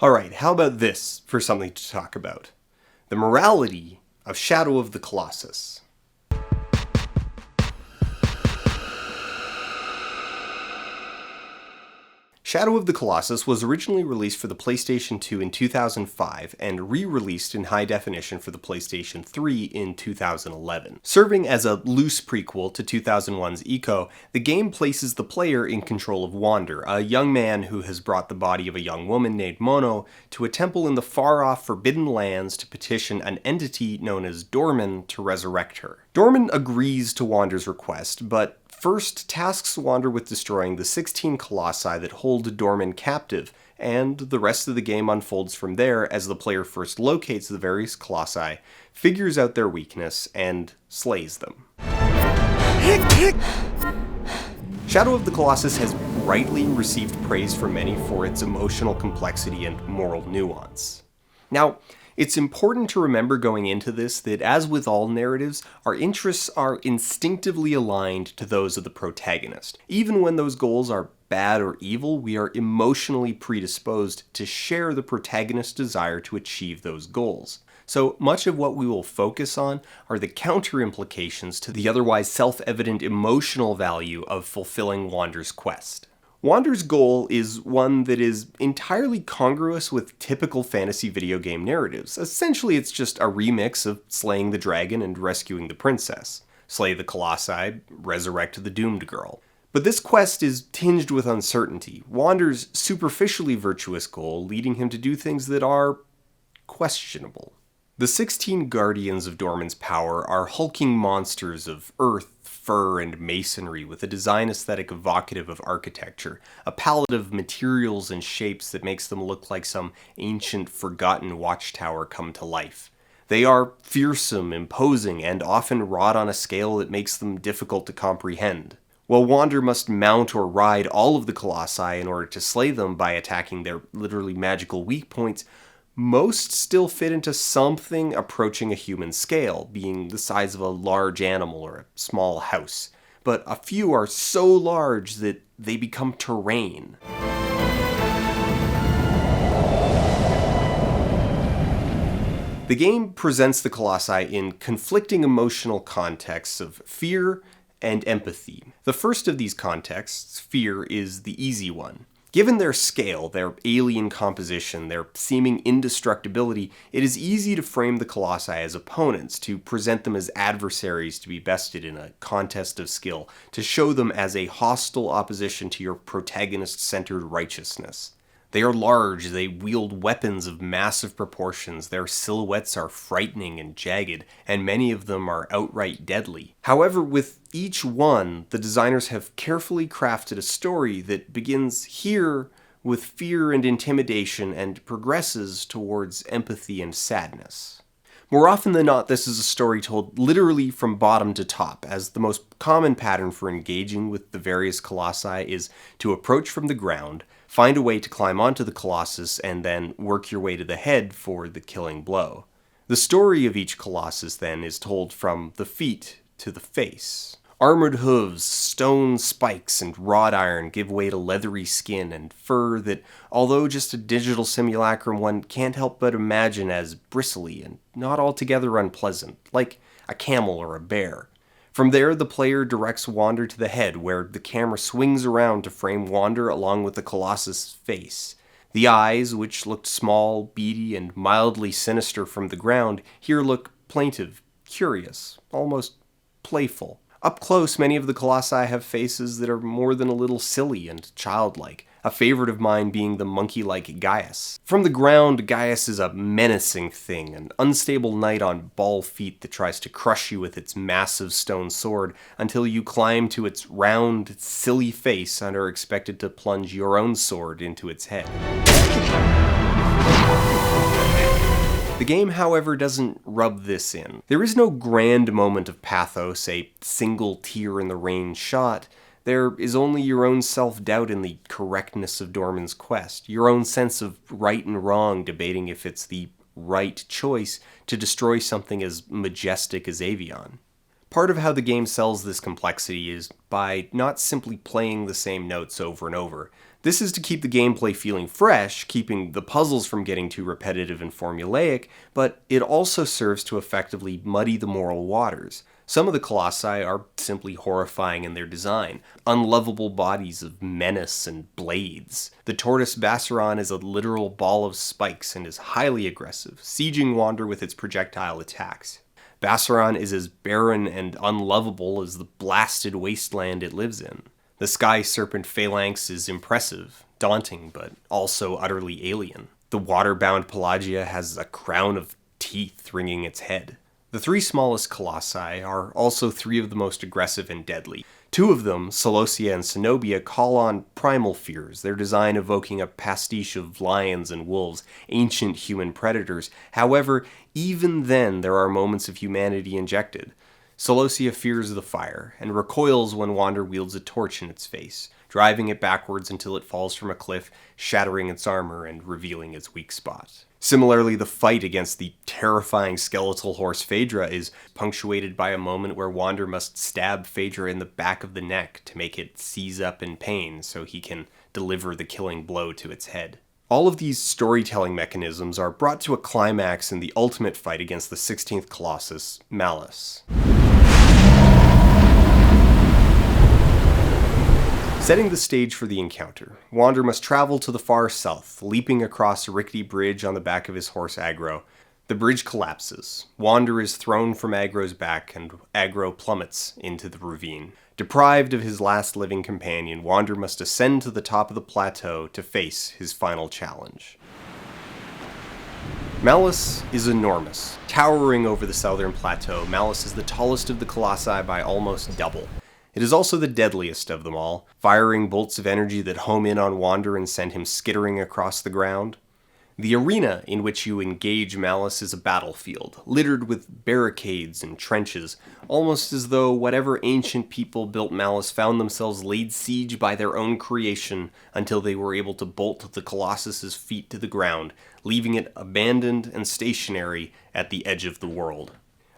Alright, how about this for something to talk about? The morality of Shadow of the Colossus. Shadow of the Colossus was originally released for the PlayStation 2 in 2005 and re-released in high definition for the PlayStation 3 in 2011. Serving as a loose prequel to 2001's Eco, the game places the player in control of Wander, a young man who has brought the body of a young woman named Mono to a temple in the far-off Forbidden Lands to petition an entity known as Dormin to resurrect her. Dormin agrees to Wander's request, but first tasks Wander with destroying the 16 colossi that hold Dormin captive, and the rest of the game unfolds from there as the player first locates the various colossi, figures out their weakness, and slays them. Shadow of the Colossus has rightly received praise from many for its emotional complexity and moral nuance. Now, it's important to remember going into this that, as with all narratives, our interests are instinctively aligned to those of the protagonist. Even when those goals are bad or evil, we are emotionally predisposed to share the protagonist's desire to achieve those goals. So much of what we will focus on are the counter implications to the otherwise self-evident emotional value of fulfilling Wander's quest. Wander's goal is one that is entirely congruous with typical fantasy video game narratives. Essentially, it's just a remix of slaying the dragon and rescuing the princess. Slay the colossi, resurrect the doomed girl. But this quest is tinged with uncertainty. Wander's superficially virtuous goal leading him to do things that are questionable. The 16 guardians of Dormin's power are hulking monsters of earth, fur, and masonry with a design aesthetic evocative of architecture, a palette of materials and shapes that makes them look like some ancient, forgotten watchtower come to life. They are fearsome, imposing, and often wrought on a scale that makes them difficult to comprehend. While Wander must mount or ride all of the colossi in order to slay them by attacking their literally magical weak points, most still fit into something approaching a human scale, being the size of a large animal or a small house. But a few are so large that they become terrain. The game presents the colossi in conflicting emotional contexts of fear and empathy. The first of these contexts, fear, is the easy one. Given their scale, their alien composition, their seeming indestructibility, it is easy to frame the colossi as opponents, to present them as adversaries to be bested in a contest of skill, to show them as a hostile opposition to your protagonist-centered righteousness. They are large, they wield weapons of massive proportions, their silhouettes are frightening and jagged, and many of them are outright deadly. However, with each one, the designers have carefully crafted a story that begins here with fear and intimidation and progresses towards empathy and sadness. More often than not, this is a story told literally from bottom to top, as the most common pattern for engaging with the various colossi is to approach from the ground, find a way to climb onto the colossus, and then work your way to the head for the killing blow. The story of each colossus, then, is told from the feet to the face. Armored hooves, stone spikes, and wrought iron give way to leathery skin and fur that, although just a digital simulacrum, one can't help but imagine as bristly and not altogether unpleasant, like a camel or a bear. From there, the player directs Wander to the head, where the camera swings around to frame Wander along with the Colossus' face. The eyes, which looked small, beady, and mildly sinister from the ground, here look plaintive, curious, almost playful. Up close, many of the colossi have faces that are more than a little silly and childlike, a favorite of mine being the monkey-like Gaius. From the ground, Gaius is a menacing thing, an unstable knight on ball feet that tries to crush you with its massive stone sword until you climb to its round, silly face and are expected to plunge your own sword into its head. The game, however, doesn't rub this in. There is no grand moment of pathos, a single tear in the rain shot. There is only your own self-doubt in the correctness of Dormin's quest, your own sense of right and wrong debating if it's the right choice to destroy something as majestic as Avion. Part of how the game sells this complexity is by not simply playing the same notes over and over. This is to keep the gameplay feeling fresh, keeping the puzzles from getting too repetitive and formulaic, but it also serves to effectively muddy the moral waters. Some of the colossi are simply horrifying in their design, unlovable bodies of menace and blades. The tortoise Bassaron is a literal ball of spikes and is highly aggressive, sieging Wander with its projectile attacks. Bassaron is as barren and unlovable as the blasted wasteland it lives in. The sky serpent Phalanx is impressive, daunting, but also utterly alien. The water-bound Pelagia has a crown of teeth ringing its head. The three smallest colossi are also three of the most aggressive and deadly. Two of them, Celosia and Cenobia, call on primal fears, their design evoking a pastiche of lions and wolves, ancient human predators. However, even then there are moments of humanity injected. Celosia fears the fire, and recoils when Wander wields a torch in its face, driving it backwards until it falls from a cliff, shattering its armor and revealing its weak spot. Similarly, the fight against the terrifying skeletal horse Phaedra is punctuated by a moment where Wander must stab Phaedra in the back of the neck to make it seize up in pain so he can deliver the killing blow to its head. All of these storytelling mechanisms are brought to a climax in the ultimate fight against the 16th Colossus, Malice. Setting the stage for the encounter, Wander must travel to the far south, leaping across a rickety bridge on the back of his horse Aggro. The bridge collapses. Wander is thrown from Aggro's back, and Aggro plummets into the ravine. Deprived of his last living companion, Wander must ascend to the top of the plateau to face his final challenge. Malice is enormous. Towering over the southern plateau, Malice is the tallest of the colossi by almost double. It is also the deadliest of them all, firing bolts of energy that home in on Wander and send him skittering across the ground. The arena in which you engage Malice is a battlefield, littered with barricades and trenches, almost as though whatever ancient people built Malice found themselves laid siege by their own creation until they were able to bolt the Colossus's feet to the ground, leaving it abandoned and stationary at the edge of the world.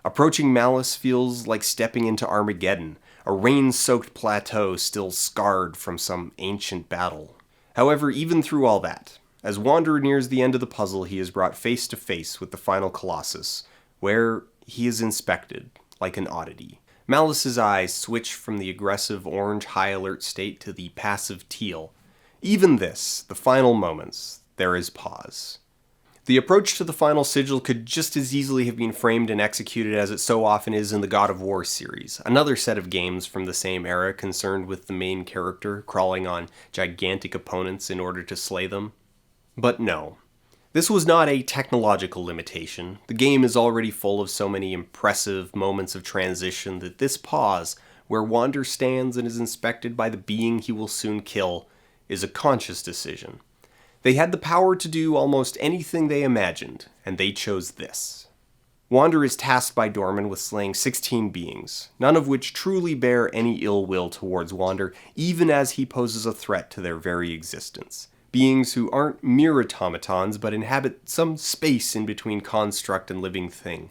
Approaching Malice feels like stepping into Armageddon, a rain-soaked plateau still scarred from some ancient battle. However, even through all that, as Wander nears the end of the puzzle, he is brought face to face with the final Colossus, where he is inspected like an oddity. Malice's eyes switch from the aggressive orange high-alert state to the passive teal. Even this, the final moments, there is pause. The approach to the final sigil could just as easily have been framed and executed as it so often is in the God of War series, another set of games from the same era concerned with the main character crawling on gigantic opponents in order to slay them. But no, this was not a technological limitation. The game is already full of so many impressive moments of transition that this pause, where Wander stands and is inspected by the being he will soon kill, is a conscious decision. They had the power to do almost anything they imagined, and they chose this. Wander is tasked by Dormin with slaying 16 beings, none of which truly bear any ill will towards Wander, even as he poses a threat to their very existence. Beings who aren't mere automatons, but inhabit some space in between construct and living thing.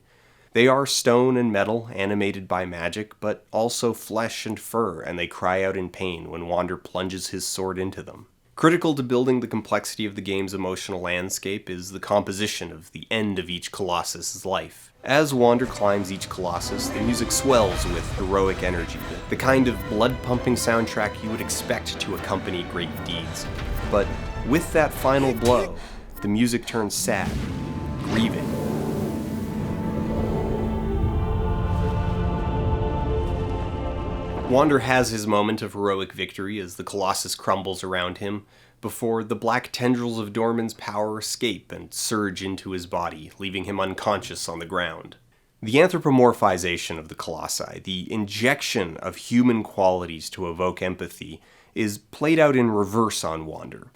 They are stone and metal, animated by magic, but also flesh and fur, and they cry out in pain when Wander plunges his sword into them. Critical to building the complexity of the game's emotional landscape is the composition of the end of each Colossus' life. As Wander climbs each Colossus, the music swells with heroic energy, the kind of blood-pumping soundtrack you would expect to accompany great deeds. But with that final blow, the music turns sad, grieving. Wander has his moment of heroic victory as the Colossus crumbles around him, before the black tendrils of Dormin's power escape and surge into his body, leaving him unconscious on the ground. The anthropomorphization of the Colossi, the injection of human qualities to evoke empathy, is played out in reverse on Wander.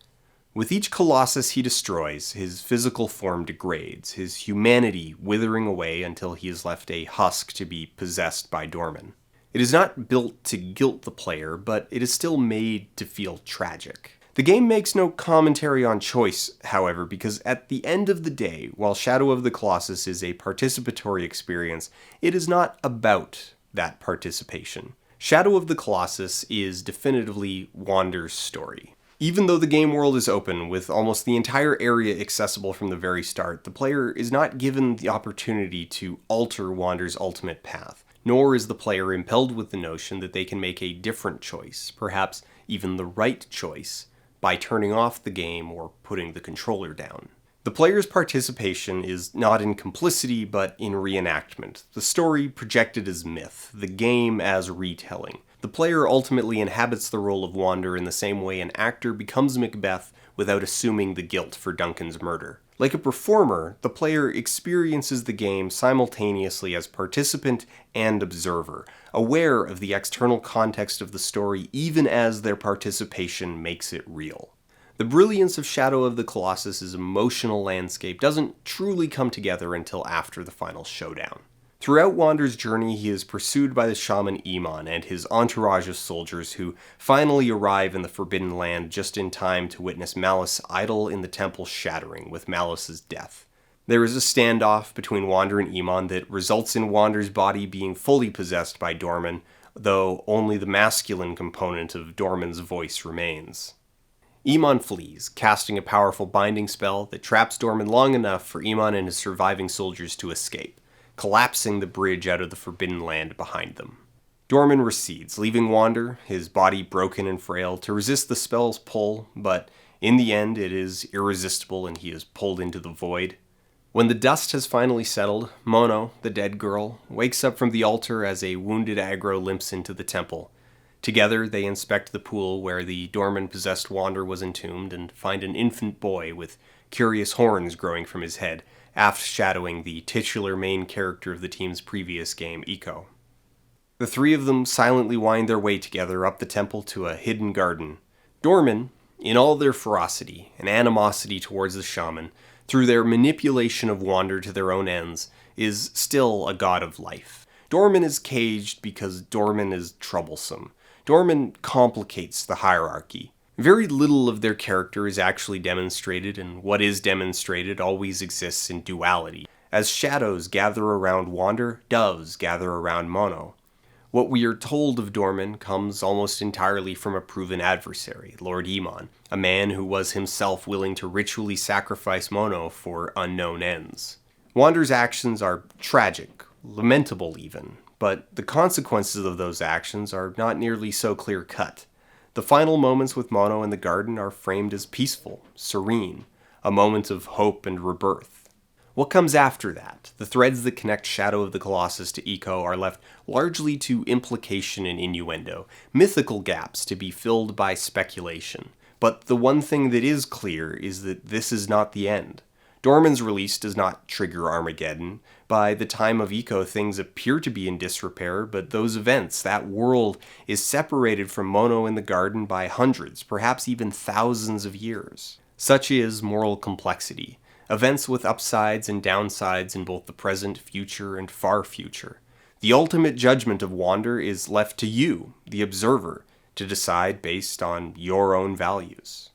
With each Colossus he destroys, his physical form degrades, his humanity withering away until he is left a husk to be possessed by Dormin. It is not built to guilt the player, but it is still made to feel tragic. The game makes no commentary on choice, however, because at the end of the day, while Shadow of the Colossus is a participatory experience, it is not about that participation. Shadow of the Colossus is definitively Wander's story. Even though the game world is open, with almost the entire area accessible from the very start, the player is not given the opportunity to alter Wander's ultimate path, nor is the player impelled with the notion that they can make a different choice, perhaps even the right choice, by turning off the game or putting the controller down. The player's participation is not in complicity, but in reenactment, the story projected as myth, the game as retelling. The player ultimately inhabits the role of Wander in the same way an actor becomes Macbeth without assuming the guilt for Duncan's murder. Like a performer, the player experiences the game simultaneously as participant and observer, aware of the external context of the story even as their participation makes it real. The brilliance of Shadow of the Colossus' emotional landscape doesn't truly come together until after the final showdown. Throughout Wander's journey, he is pursued by the shaman Emon and his entourage of soldiers who finally arrive in the Forbidden Land just in time to witness Malice idle in the temple shattering with Malice's death. There is a standoff between Wander and Emon that results in Wander's body being fully possessed by Dormin, though only the masculine component of Dormin's voice remains. Emon flees, casting a powerful binding spell that traps Dormin long enough for Emon and his surviving soldiers to escape, collapsing the bridge out of the Forbidden Land behind them. Dormin recedes, leaving Wander, his body broken and frail, to resist the spell's pull, but in the end it is irresistible and he is pulled into the void. When the dust has finally settled, Mono, the dead girl, wakes up from the altar as a wounded aggro limps into the temple. Together they inspect the pool where the Dormin-possessed Wander was entombed and find an infant boy with curious horns growing from his head, aft shadowing the titular main character of the team's previous game, Eco. The three of them silently wind their way together up the temple to a hidden garden. Dormin, in all their ferocity and animosity towards the shaman, through their manipulation of Wander to their own ends, is still a god of life. Dormin is caged because Dormin is troublesome. Dormin complicates the hierarchy. Very little of their character is actually demonstrated, and what is demonstrated always exists in duality. As shadows gather around Wander, doves gather around Mono. What we are told of Dormin comes almost entirely from a proven adversary, Lord Emon, a man who was himself willing to ritually sacrifice Mono for unknown ends. Wander's actions are tragic, lamentable even, but the consequences of those actions are not nearly so clear-cut. The final moments with Mono in the garden are framed as peaceful, serene, a moment of hope and rebirth. What comes after that? The threads that connect Shadow of the Colossus to Eco are left largely to implication and innuendo, mythical gaps to be filled by speculation. But the one thing that is clear is that this is not the end. Dormin's release does not trigger Armageddon. By the time of Eco, things appear to be in disrepair, but those events, that world, is separated from Mono in the garden by hundreds, perhaps even thousands of years. Such is moral complexity. Events with upsides and downsides in both the present, future, and far future. The ultimate judgment of Wander is left to you, the observer, to decide based on your own values.